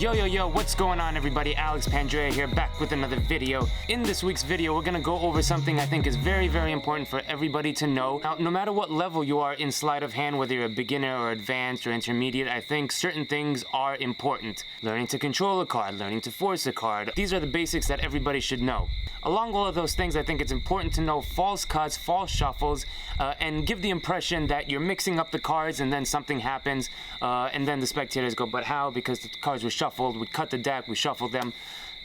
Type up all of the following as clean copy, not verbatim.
Yo, what's going on everybody? Alex Pandrea here, back with another video. In this week's video, we're gonna go over something I think is very, very important for everybody to know. Now, no matter what level you are in sleight of hand, whether you're a beginner or advanced or intermediate, I think certain things are important. Learning to control a card, learning to force a card. These are the basics that everybody should know. Along all of those things, I think it's important to know false cuts, false shuffles, and give the impression that you're mixing up the cards and then something happens, and then the spectators go, but how? Because the cards were shuffled, we cut the deck, we shuffled them.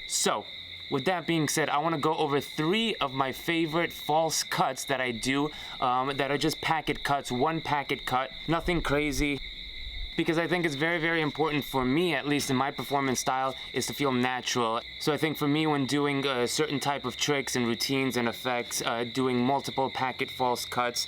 So, with that being said, I want to go over 3 of my favorite false cuts that I do, that are just packet cuts, one packet cut, nothing crazy. Because I think it's very, very important for me, at least in my performance style, is to feel natural. So I think for me, when doing a certain type of tricks and routines and effects, doing multiple packet false cuts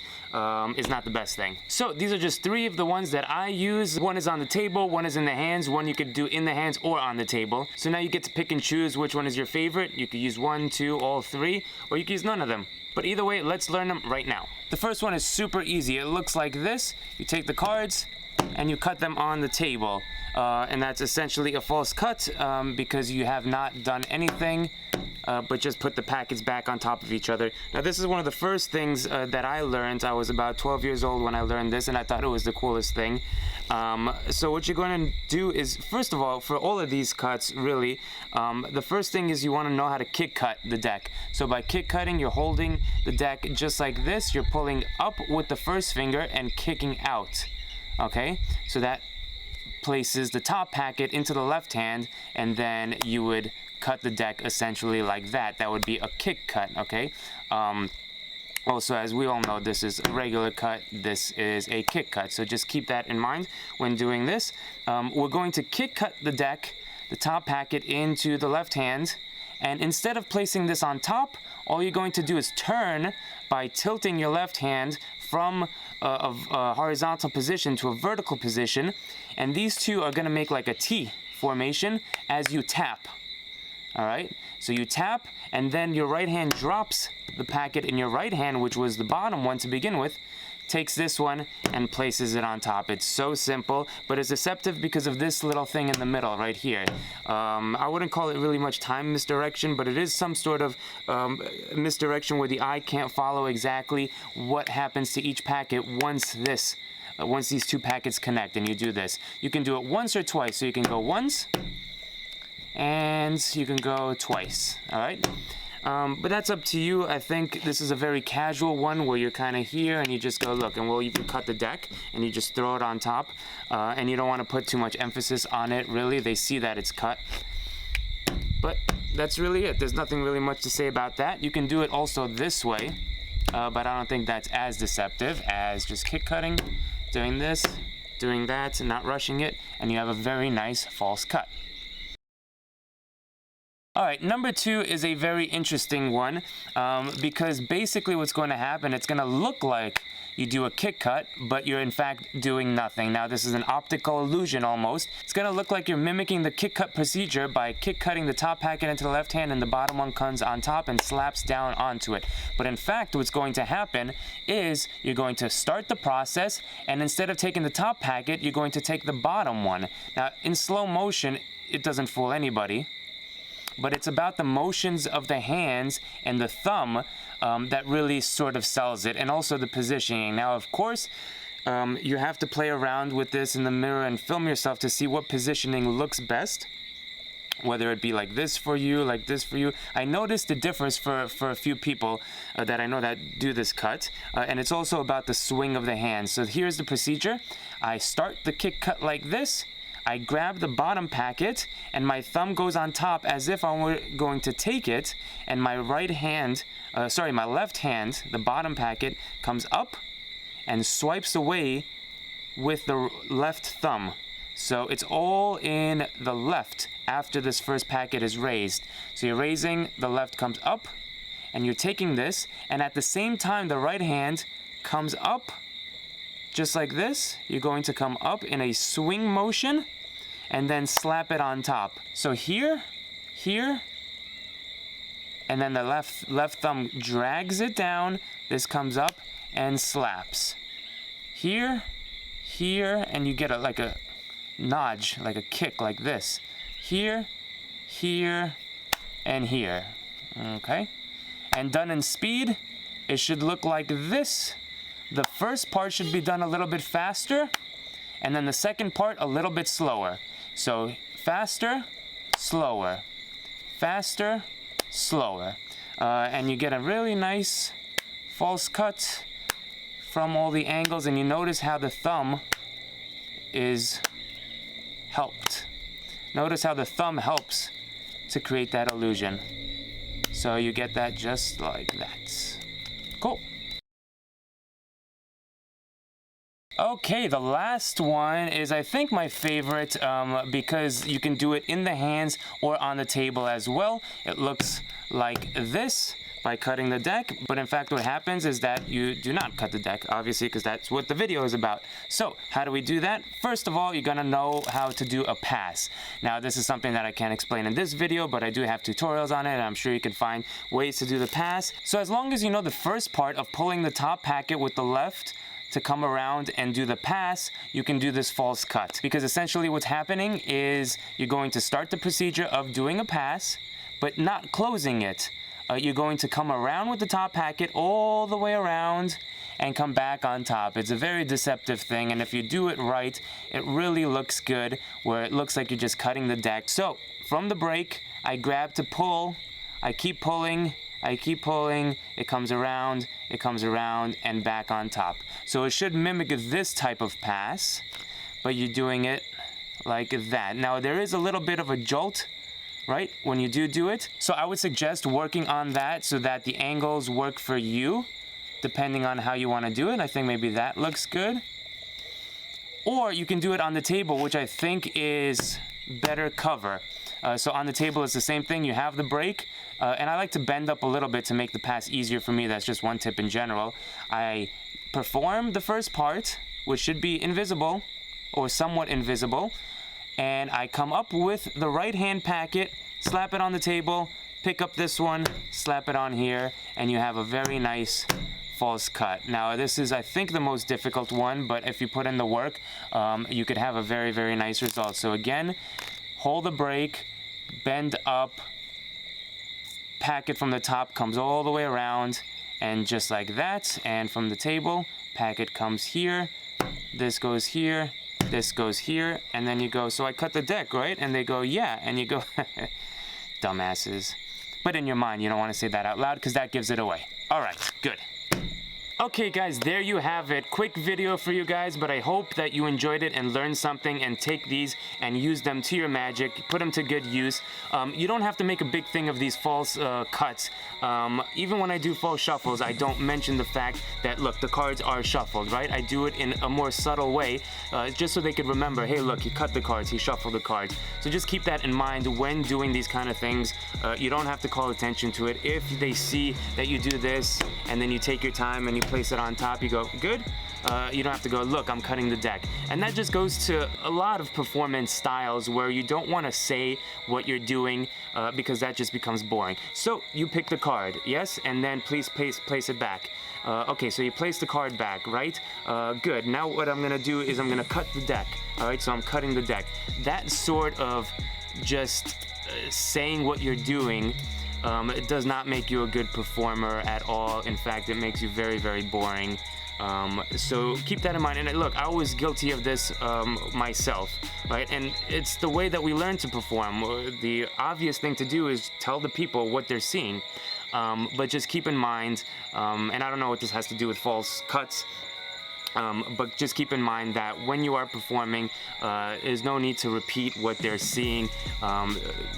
is not the best thing. So these are just 3 of the ones that I use. One is on the table, one is in the hands, one you could do in the hands or on the table. So now you get to pick and choose which one is your favorite. You could use 1, 2, all 3, or you could use none of them. But either way, let's learn them right now. The first one is super easy. It looks like this. You take the cards, and you cut them on the table, and that's essentially a false cut because you have not done anything but just put the packets back on top of each other. Now this is one of the first things that I learned. I was about 12 years old when I learned this, and I thought it was the coolest thing. So what you're going to do is, first of all, for all of these cuts, really, the first thing is you want to know how to kick cut the deck. So by kick cutting, you're holding the deck just like this. You're pulling up with the first finger and kicking out. Okay, so that places the top packet into the left hand, and then you would cut the deck essentially like that. That would be a kick cut, okay? Also, as we all know, this is a regular cut, this is a kick cut, so just keep that in mind when doing this. We're going to kick cut the deck, the top packet, into the left hand, and instead of placing this on top, all you're going to do is turn by tilting your left hand from a horizontal position to a vertical position, and these two are going to make like a T formation as you tap. All right, so you tap, and then your right hand drops the packet in your right hand, which was the bottom one to begin with, takes this one and places it on top. It's so simple, but it's deceptive because of this little thing in the middle right here. I wouldn't call it really much time misdirection, but it is some sort of misdirection where the eye can't follow exactly what happens to each packet once these 2 packets connect, and you do this. You can do it once or twice, so you can go once and you can go twice, all right? But that's up to you. I think this is a very casual one where you're kind of here and you just go, look, and we'll even cut the deck and you just throw it on top, and you don't want to put too much emphasis on it, really. They see that it's cut. But that's really it. There's nothing really much to say about that. You can do it also this way, but I don't think that's as deceptive as just kick cutting, doing this, doing that, and not rushing it, and you have a very nice false cut. All right, number 2 is a very interesting one because basically what's going to happen, it's going to look like you do a kick cut, but you're in fact doing nothing. Now this is an optical illusion almost. It's going to look like you're mimicking the kick cut procedure by kick cutting the top packet into the left hand, and the bottom one comes on top and slaps down onto it. But in fact, what's going to happen is you're going to start the process, and instead of taking the top packet, you're going to take the bottom one. Now in slow motion, it doesn't fool anybody, but it's about the motions of the hands and the thumb that really sort of sells it, and also the positioning. Now, of course, you have to play around with this in the mirror and film yourself to see what positioning looks best, whether it be like this for you, like this for you. I noticed it differs for a few people that I know that do this cut, and it's also about the swing of the hands. So here's the procedure. I start the kick cut like this. I grab the bottom packet, and my thumb goes on top as if I were going to take it, and my left hand, the bottom packet, comes up and swipes away with the left thumb. So it's all in the left after this first packet is raised. So you're raising, the left comes up, and you're taking this, and at the same time the right hand comes up, just like this. You're going to come up in a swing motion, and then slap it on top. So here, and then the left thumb drags it down. This comes up and slaps. Here, and you get like a nudge, like a kick, like this. here, here, and here. Okay? And done in speed, it should look like this. The first part should be done a little bit faster, and then the second part a little bit slower. So faster, slower, faster, slower. And you get a really nice false cut from all the angles, and you notice how the thumb is helped. Notice how the thumb helps to create that illusion. So you get that just like that. Cool. Okay, the last one is, I think, my favorite because you can do it in the hands or on the table as well. It looks like this by cutting the deck, but in fact what happens is that you do not cut the deck, obviously, because that's what the video is about. So how do we do that? First of all, you're gonna know how to do a pass. Now this is something that I can't explain in this video, but I do have tutorials on it, and I'm sure you can find ways to do the pass. So as long as you know the first part of pulling the top packet with the left to come around and do the pass, you can do this false cut. Because essentially what's happening is you're going to start the procedure of doing a pass, but not closing it. You're going to come around with the top packet all the way around and come back on top. It's a very deceptive thing, and if you do it right, it really looks good, where it looks like you're just cutting the deck. So from the break, I grab to pull, I keep pulling, it comes around, and back on top. So it should mimic this type of pass, but you're doing it like that. Now there is a little bit of a jolt, right, when you do it. So I would suggest working on that so that the angles work for you, depending on how you want to do it. I think maybe that looks good. Or you can do it on the table, which I think is better cover. So on the table, it's the same thing. You have the break, and I like to bend up a little bit to make the pass easier for me. That's just one tip in general. I perform the first part, which should be invisible or somewhat invisible, and I come up with the right hand packet, slap it on the table, pick up this one, slap it on here, and you have a very nice false cut. Now this is, I think, the most difficult one, but if you put in the work, you could have a very, very nice result. So again, hold the break, bend up, packet from the top comes all the way around, and just like that, and from the table, packet comes here, this goes here, this goes here, and then you go, so I cut the deck, right? And they go, yeah, and you go, dumbasses. But in your mind, you don't want to say that out loud because that gives it away. All right, good. Okay guys, there you have it. Quick video for you guys, but I hope that you enjoyed it and learned something, and take these and use them to your magic, put them to good use. You don't have to make a big thing of these false cuts. Even when I do false shuffles, I don't mention the fact that, look, the cards are shuffled, right? I do it in a more subtle way, just so they could remember, hey, look, he cut the cards, he shuffled the cards. So just keep that in mind when doing these kind of things. You don't have to call attention to it. If they see that you do this and then you take your time and you place it on top, you go, good. You don't have to go, look, I'm cutting the deck. And that just goes to a lot of performance styles where you don't want to say what you're doing because that just becomes boring. So you pick the card, yes, and then please place it back. Okay, so you place the card back, right? Good. Now what I'm gonna do is I'm gonna cut the deck. All right, so I'm cutting the deck. That sort of just saying what you're doing, it does not make you a good performer at all. In fact, it makes you very, very boring. So keep that in mind. And look, I was guilty of this myself, right? And it's the way that we learn to perform. The obvious thing to do is tell the people what they're seeing. But just keep in mind, and I don't know what this has to do with false cuts, but just keep in mind that when you are performing, there's no need to repeat what they're seeing.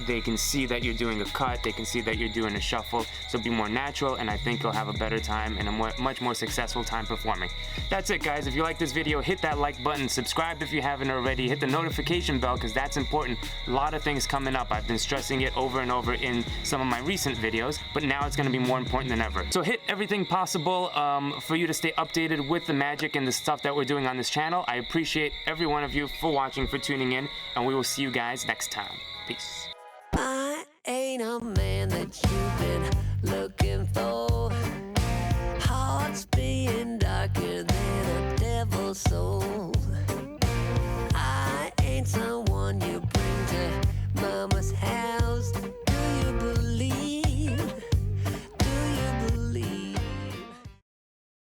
They can see that you're doing a cut, they can see that you're doing a shuffle, so be more natural, and I think you'll have a better time and a much more successful time performing. That's it, guys. If you like this video, hit that like button, subscribe if you haven't already, hit the notification bell because that's important. A lot of things coming up. I've been stressing it over and over in some of my recent videos, but now it's going to be more important than ever. So hit everything possible for you to stay updated with the magic and the stuff that we're doing on this channel. I appreciate every one of you for watching, for tuning in, and we will see you guys next time. Peace. I ain't a man that you've been